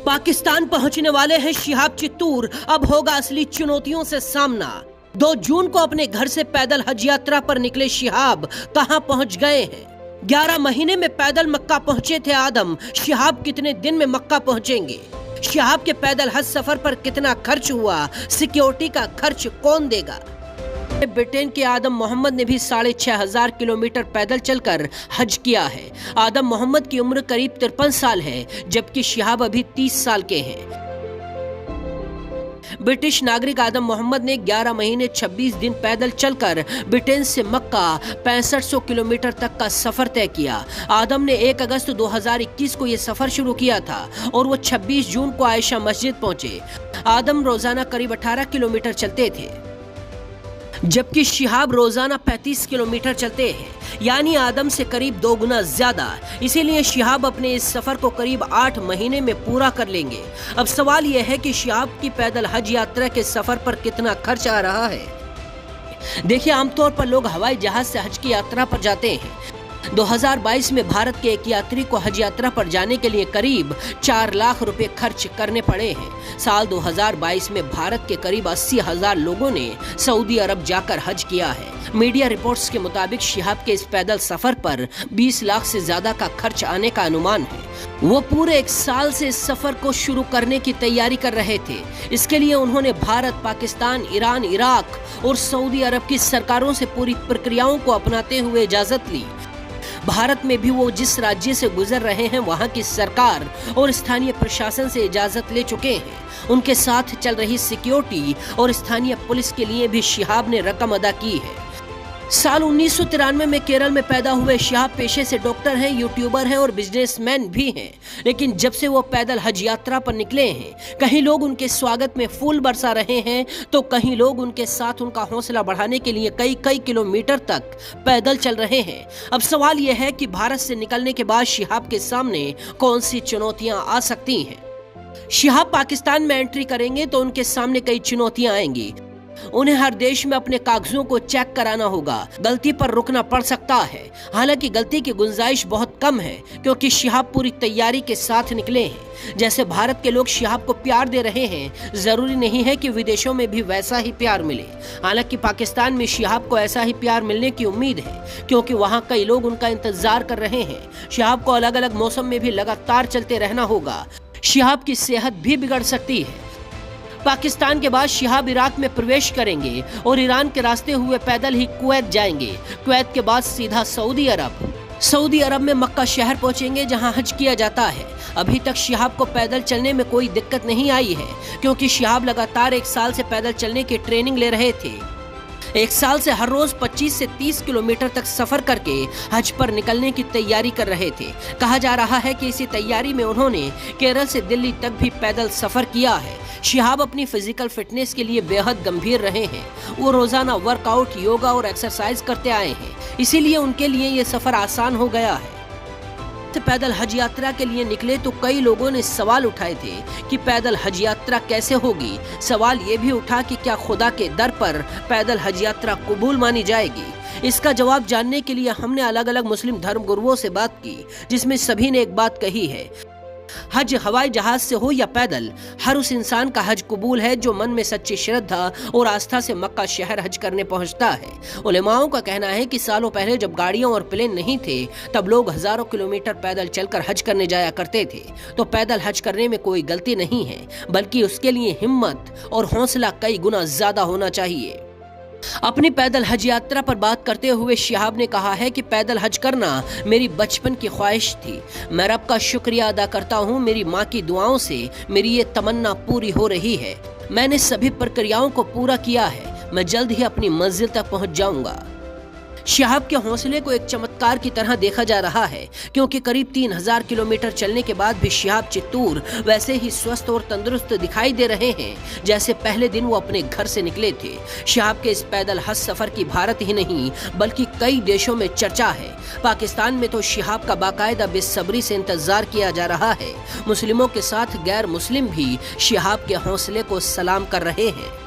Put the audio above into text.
पाकिस्तान पहुंचने वाले हैं शिहाब चित्तूर। अब होगा असली चुनौतियों से सामना। 2 जून को अपने घर से पैदल हज यात्रा पर निकले शिहाब कहां पहुंच गए हैं? 11 महीने में पैदल मक्का पहुंचे थे आदम। शिहाब कितने दिन में मक्का पहुंचेंगे? शिहाब के पैदल हज सफर पर कितना खर्च हुआ? सिक्योरिटी का खर्च कौन देगा? ब्रिटेन के आदम मोहम्मद ने भी 6500 किलोमीटर पैदल चलकर हज किया है। आदम मोहम्मद की उम्र करीब 53 साल है, जबकि शिहाब अभी 30 साल के हैं। ब्रिटिश नागरिक आदम मोहम्मद ने 11 महीने 26 दिन पैदल चलकर ब्रिटेन से मक्का 6500 किलोमीटर तक का सफर तय किया। आदम ने 1 अगस्त 2021 को यह सफर शुरू किया था और वो 26 जून को आयशा मस्जिद पहुंचे। आदम रोजाना करीब 18 किलोमीटर चलते थे, जबकि शिहाब रोजाना 35 किलोमीटर चलते हैं, यानी आदम से करीब 2 गुना ज्यादा। इसीलिए शिहाब अपने इस सफर को करीब 8 महीने में पूरा कर लेंगे। अब सवाल यह है कि शिहाब की पैदल हज यात्रा के सफर पर कितना खर्च आ रहा है। देखिए, आमतौर पर लोग हवाई जहाज से हज की यात्रा पर जाते हैं। 2022 में भारत के एक यात्री को हज यात्रा पर जाने के लिए करीब 4 लाख रुपए खर्च करने पड़े हैं। साल 2022 में भारत के करीब 80,000 लोगों ने सऊदी अरब जाकर हज किया है। मीडिया रिपोर्ट्स के मुताबिक शिहाब के इस पैदल सफर पर 20 लाख से ज्यादा का खर्च आने का अनुमान है। वो पूरे 1 साल से इस सफर को शुरू करने की तैयारी कर रहे थे। इसके लिए उन्होंने भारत, पाकिस्तान, ईरान, इराक और सऊदी अरब की सरकारों से पूरी प्रक्रियाओं को अपनाते हुए इजाजत ली। भारत में भी वो जिस राज्य से गुजर रहे हैं, वहां की सरकार और स्थानीय प्रशासन से इजाजत ले चुके हैं। उनके साथ चल रही सिक्योरिटी और स्थानीय पुलिस के लिए भी शिहाब ने रकम अदा की है। साल 1993 में केरल में पैदा हुए शिहाब पेशे से डॉक्टर हैं, यूट्यूबर हैं और बिजनेसमैन भी हैं। लेकिन जब से वो पैदल हज यात्रा पर निकले हैं, कहीं लोग उनके स्वागत में फूल बरसा रहे हैं, तो कहीं लोग उनके साथ उनका हौसला बढ़ाने के लिए कई किलोमीटर तक पैदल चल रहे हैं। अब सवाल यह है कि भारत से निकलने के बाद शिहाब के सामने कौन सी चुनौतियां आ सकती हैं। शिहाब पाकिस्तान में एंट्री करेंगे तो उनके सामने कई चुनौतियां आएंगी। उन्हें हर देश में अपने कागजों को चेक कराना होगा। गलती पर रुकना पड़ सकता है। हालांकि गलती की गुंजाइश बहुत कम है, क्योंकि शिहाब पूरी तैयारी के साथ निकले हैं। जैसे भारत के लोग शिहाब को प्यार दे रहे हैं, जरूरी नहीं है कि विदेशों में भी वैसा ही प्यार मिले। हालांकि पाकिस्तान में शिहाब को ऐसा ही प्यार मिलने की उम्मीद है, क्योंकि वहां कई लोग उनका इंतजार कर रहे हैं। शिहाब को अलग अलग मौसम में भी लगातार चलते रहना होगा। शिहाब की सेहत भी बिगड़ सकती है। पाकिस्तान के बाद शिहाब इराक में प्रवेश करेंगे और ईरान के रास्ते हुए पैदल ही कुवैत जाएंगे। कुवैत के बाद सीधा सऊदी अरब में मक्का शहर पहुंचेंगे, जहां हज किया जाता है। अभी तक शिहाब को पैदल चलने में कोई दिक्कत नहीं आई है, क्योंकि शिहाब लगातार 1 साल से पैदल चलने की ट्रेनिंग ले रहे थे। 1 साल से हर रोज 25 से 30 किलोमीटर तक सफर करके हज पर निकलने की तैयारी कर रहे थे। कहा जा रहा है कि इसी तैयारी में उन्होंने केरल से दिल्ली तक भी पैदल सफर किया है। शिहाब अपनी फिजिकल फिटनेस के लिए बेहद गंभीर रहे हैं। वो रोजाना वर्कआउट, योगा और एक्सरसाइज करते आए हैं, इसीलिए उनके लिए ये सफर आसान हो गया है। पैदल हज यात्रा के लिए निकले तो कई लोगों ने सवाल उठाए थे कि पैदल हज यात्रा कैसे होगी। सवाल ये भी उठा कि क्या खुदा के दर पर पैदल हज यात्रा कबूल मानी जाएगी। इसका जवाब जानने के लिए हमने अलग अलग मुस्लिम धर्म गुरुओं से बात की, जिसमें सभी ने एक बात कही है, हज हवाई जहाज से हो या पैदल, हर उस इंसान का हज कबूल है जो मन में सच्ची श्रद्धा और आस्था से मक्का शहर हज करने पहुंचता है। उलेमाओं का कहना है कि सालों पहले जब गाड़ियां और प्लेन नहीं थे, तब लोग हजारों किलोमीटर पैदल चलकर हज करने जाया करते थे। तो पैदल हज करने में कोई गलती नहीं है, बल्कि उसके लिए हिम्मत और हौसला कई गुना ज्यादा होना चाहिए। अपनी पैदल हज यात्रा पर बात करते हुए शिहाब ने कहा है कि पैदल हज करना मेरी बचपन की ख्वाहिश थी। मैं रब का शुक्रिया अदा करता हूँ, मेरी माँ की दुआओं से मेरी ये तमन्ना पूरी हो रही है। मैंने सभी प्रक्रियाओं को पूरा किया है। मैं जल्द ही अपनी मंजिल तक पहुँच जाऊंगा। शिहाब के हौसले को एक चमत्कार की तरह देखा जा रहा है, क्योंकि करीब 3000 किलोमीटर चलने के बाद भी शिहाब चित्तूर वैसे ही स्वस्थ और तंदुरुस्त दिखाई दे रहे हैं, जैसे पहले दिन वो अपने घर से निकले थे। शिहाब के इस पैदल हज सफर की भारत ही नहीं बल्कि कई देशों में चर्चा है। पाकिस्तान में तो शिहाब का बाकायदा बेसब्री से इंतजार किया जा रहा है। मुस्लिमों के साथ गैर मुस्लिम भी शिहाब के हौसले को सलाम कर रहे हैं।